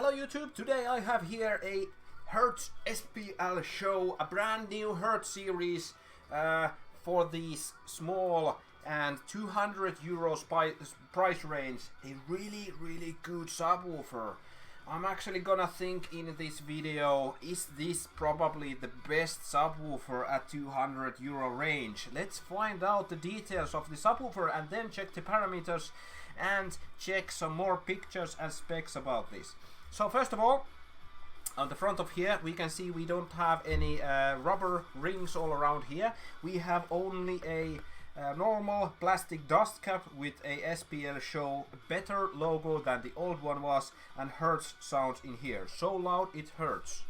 Hello YouTube, today I have here a Hertz SPL show, a brand new Hertz series for these small and 200 euros price range. A really good subwoofer. I'm actually gonna think in this video, is this probably the best subwoofer at 200 euro range? Let's find out the details of the subwoofer and then check the parameters and check some more pictures and specs about this. So first of all, on the front of here we can see we don't have any rubber rings all around here. We have only a normal plastic dust cap with a SPL show, better logo than the old one was, and Hertz sounds in here. So loud it hurts.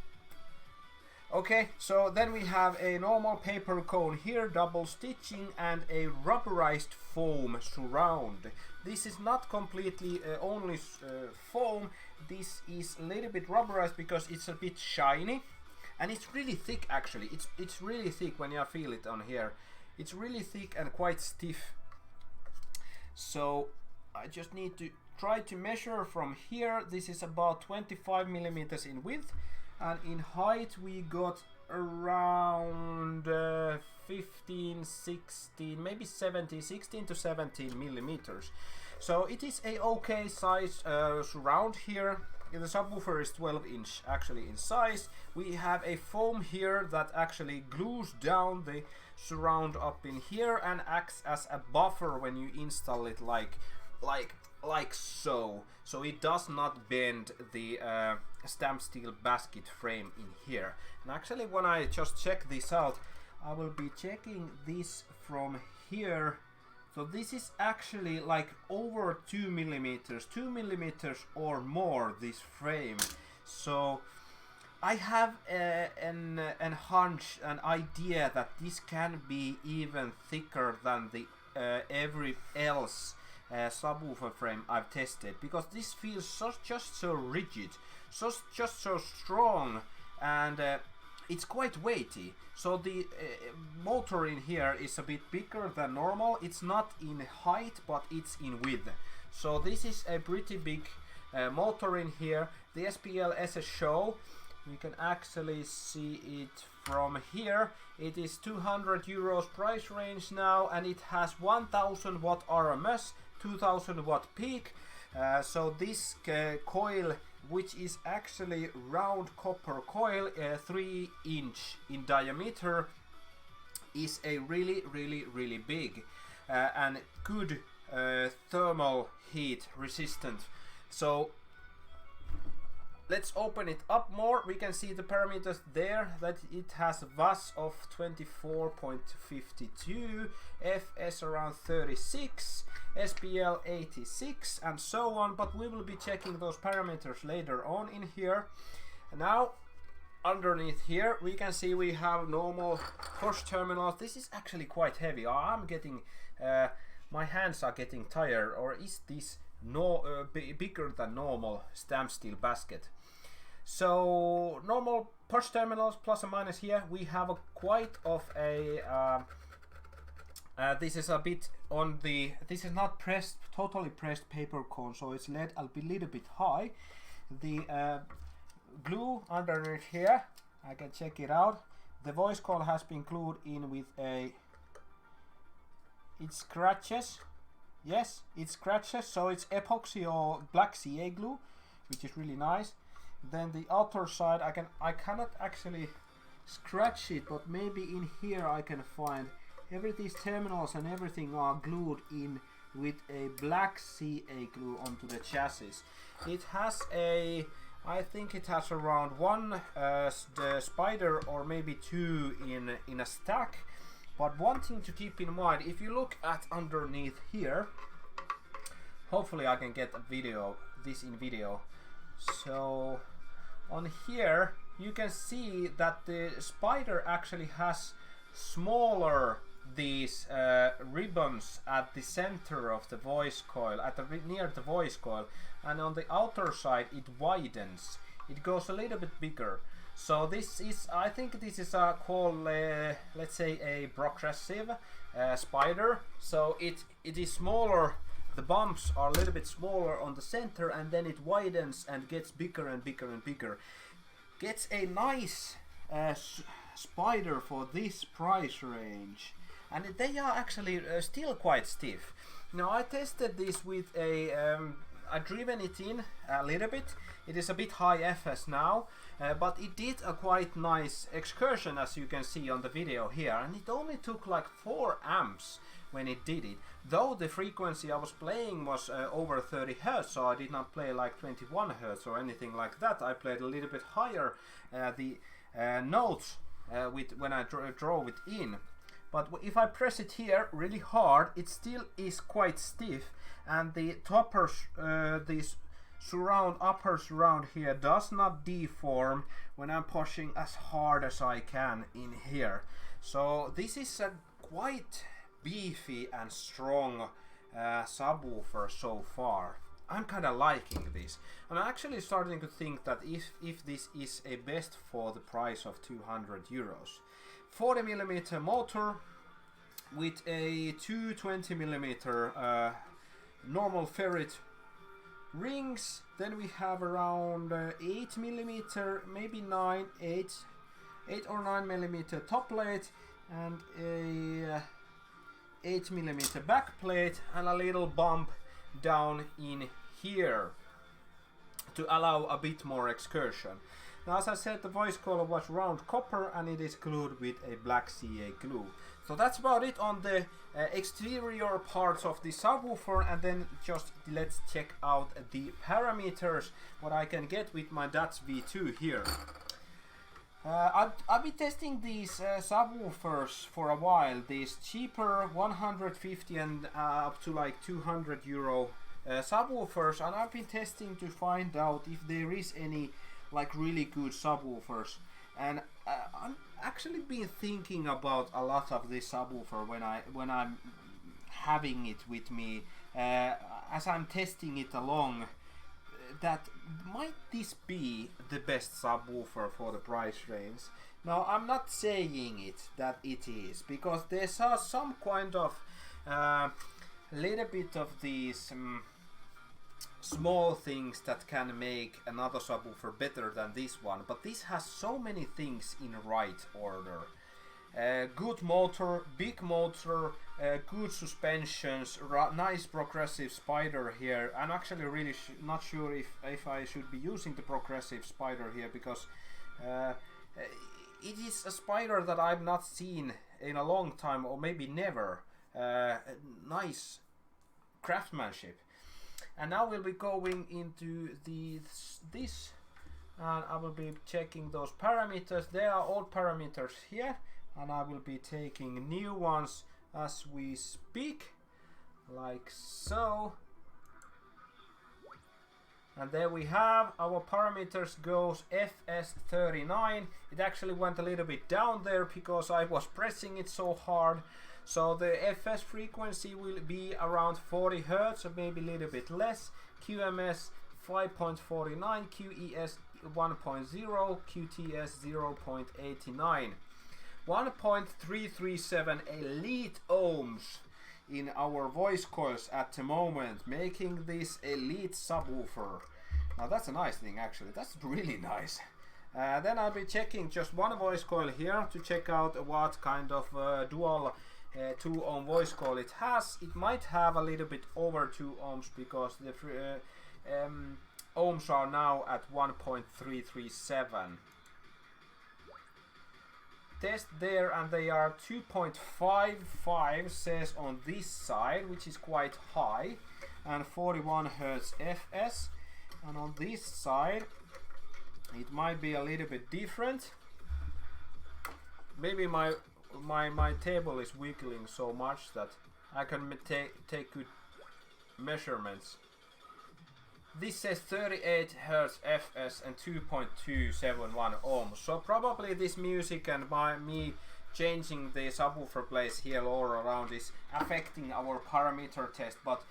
Okay, so then we have a normal paper cone here, double stitching, and a rubberized foam surround. This is not completely only foam. This is a little bit rubberized because it's a bit shiny, and it's really thick actually. It's really thick when you feel it on here. It's really thick and quite stiff. So I just need to try to measure from here. This is about 25 millimeters in width, and in height we got around 15, 16, maybe 17, 16 to 17 millimeters. So it is a okay size surround here. The subwoofer is 12-inch actually in size. We have a foam here that actually glues down the surround up in here and acts as a buffer when you install it like so. So it does not bend the stamped steel basket frame in here. And actually when I just check this out, I will be checking this from here. So this is actually like over 2 millimeters or more, this frame. So I have an hunch, an idea that this can be even thicker than the every else subwoofer frame I've tested, because this feels just so rigid, just so strong, and it's quite weighty. So the motor in here is a bit bigger than normal. It's not in height, but it's in width. So this is a pretty big motor in here. The SPL SS show, we can actually see it from here. It is 200 euros price range now, and it has 1000 watt RMS, 2000 watt peak. So this coil, which is actually round copper coil, 3-inch in diameter, is a really big and good thermal heat resistant. So let's open it up more. We can see the parameters there, that it has VAS of 24.52, FS around 36, SPL 86, and so on, but we will be checking those parameters later on in here. Now underneath here we can see we have normal push terminals. This is actually quite heavy. I'm getting my hands are getting tired. Or is this bigger than normal stamped steel basket? So normal push terminals plus and minus here. We have a quite of a this is a bit on the, this is not pressed, totally pressed paper cone, so it's let a little bit high. The glue underneath here, I can check it out. The voice coil has been glued in with a, it scratches. Yes, it scratches, so it's epoxy or black CA glue, which is really nice. Then the outer side, I cannot actually scratch it, but maybe in here I can find these terminals and everything are glued in with a black CA glue onto the chassis. It has a, I think it has around one the spider or maybe two in a stack. But one thing to keep in mind, if you look at underneath here, hopefully I can get a video, this in video. So on here you can see that the spider actually has smaller these ribbons at the center of the voice coil, at the near the voice coil, and on the outer side it widens. It goes a little bit bigger. So this is, I think this is called let's say a progressive spider. So it is smaller the bumps are a little bit smaller on the center, and then it widens and gets bigger and bigger and bigger. Gets a nice spider for this price range, and they are actually still quite stiff. Now I tested this with a I've driven it in a little bit. It is a bit high FS now, but it did a quite nice excursion, as you can see on the video here, and it only took like 4 amps when it did it. Though the frequency I was playing was over 30 Hertz, so I did not play like 21 Hertz or anything like that. I played a little bit higher the notes when I drove it in. But if I press it here really hard, it still is quite stiff, and the toppers, this upper surround here does not deform when I'm pushing as hard as I can in here. So this is a quite beefy and strong subwoofer so far. I'm kind of liking this. I'm actually starting to think that if this is a best for the price of 200 euros. 40mm motor with a 220mm normal ferrite rings. Then we have around 8mm, maybe 8 or 9mm top plate, and a 8mm back plate, and a little bump down in here to allow a bit more excursion. Now, as I said, the voice coil was round copper, and it is glued with a black CA glue. So that's about it on the exterior parts of the subwoofer, and then just let's check out the parameters, what I can get with my DATS V2 here. I've been testing these subwoofers for a while, these cheaper 150 and up to like 200 euro subwoofers, and I've been testing to find out if there is any like really good subwoofers, and I'm actually been thinking about a lot of this subwoofer when I'm having it with me as I'm testing it along, that might this be the best subwoofer for the price range. Now I'm not saying it that it is, because there's some kind of little bit of these small things that can make another subwoofer better than this one, but this has so many things in right order. Good motor, big motor, good suspensions, nice progressive spider here. I'm actually really not sure if I should be using the progressive spider here, because it is a spider that I've not seen in a long time, or maybe never. Nice craftsmanship. And now we'll be going into this, and I will be checking those parameters. There are old parameters here, and I will be taking new ones as we speak, like so. And there we have our parameters goes FS39. It actually went a little bit down there because I was pressing it so hard. So the FS frequency will be around 40 Hertz, or maybe a little bit less. QMS 5.49, QES 1.0, QTS 0.89. 1.337 elite ohms in our voice coils at the moment, making this elite subwoofer. Now that's a nice thing, actually. That's really nice. Then I'll be checking just one voice coil here to check out what kind of dual 2 ohm voice coil it has. It might have a little bit over 2 ohms because the ohms are now at 1.337. Test there, and they are 2.55 says on this side, which is quite high, and 41 Hertz FS. And on this side it might be a little bit different. Maybe my table is wiggling so much that I can take good measurements. This says 38 Hertz FS and 2.271 ohms. So probably this music and me changing the subwoofer place here all around is affecting our parameter test. But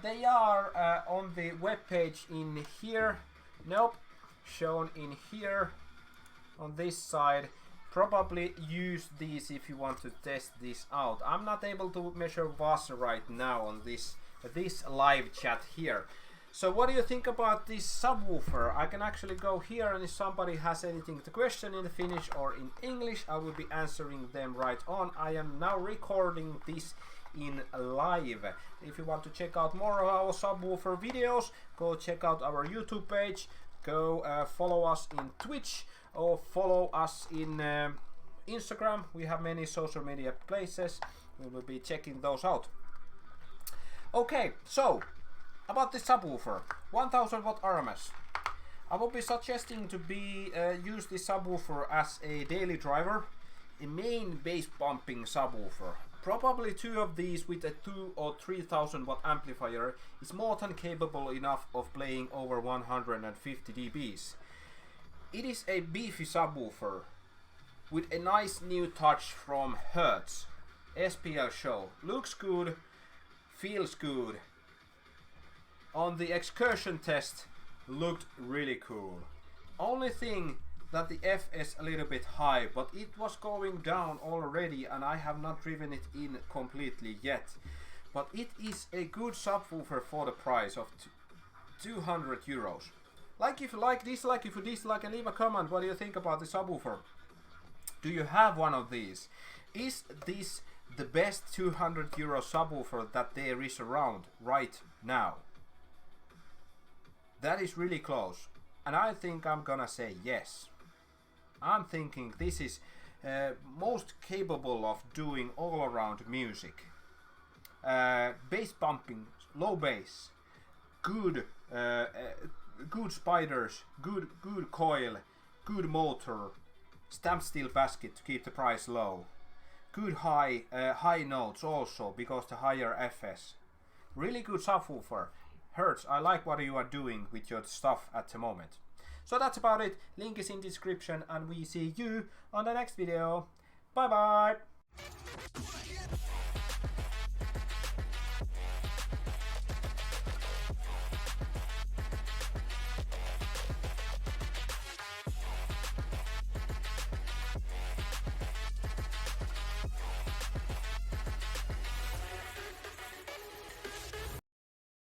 they are on the web page in here. Nope, shown in here on this side. Probably use these if you want to test this out. I'm not able to measure VAS right now on this this live chat here. So what do you think about this subwoofer? I can actually go here, and if somebody has anything to question in Finnish or in English, I will be answering them right on. I am now recording this in live. If you want to check out more of our subwoofer videos, go check out our YouTube page, go follow us in Twitch, or follow us in Instagram. We have many social media places. We will be checking those out. Okay, so about the subwoofer, 1000 watt RMS. I will be suggesting to use this subwoofer as a daily driver, a main bass pumping subwoofer. Probably two of these with a 2 or 3000 watt amplifier is more than capable enough of playing over 150 dBs. It is a beefy subwoofer with a nice new touch from Hertz SPL show. Looks good, feels good. On the excursion test, looked really cool. Only thing that the F is a little bit high, but it was going down already and I have not driven it in completely yet. But it is a good subwoofer for the price of 200 euros. Like if you like, dislike, if you dislike, and leave a comment. What do you think about the subwoofer? Do you have one of these? Is this the best 200 euro subwoofer that there is around right now? That is really close, and I think I'm gonna say yes. I'm thinking this is most capable of doing all around music. Bass pumping, low bass, good good spiders, good coil, good motor, stamp steel basket to keep the price low. Good high notes also because the higher FS. Really good subwoofer. Hertz, I like what you are doing with your stuff at the moment. So that's about it. Link is in description, and we see you on the next video. Bye bye.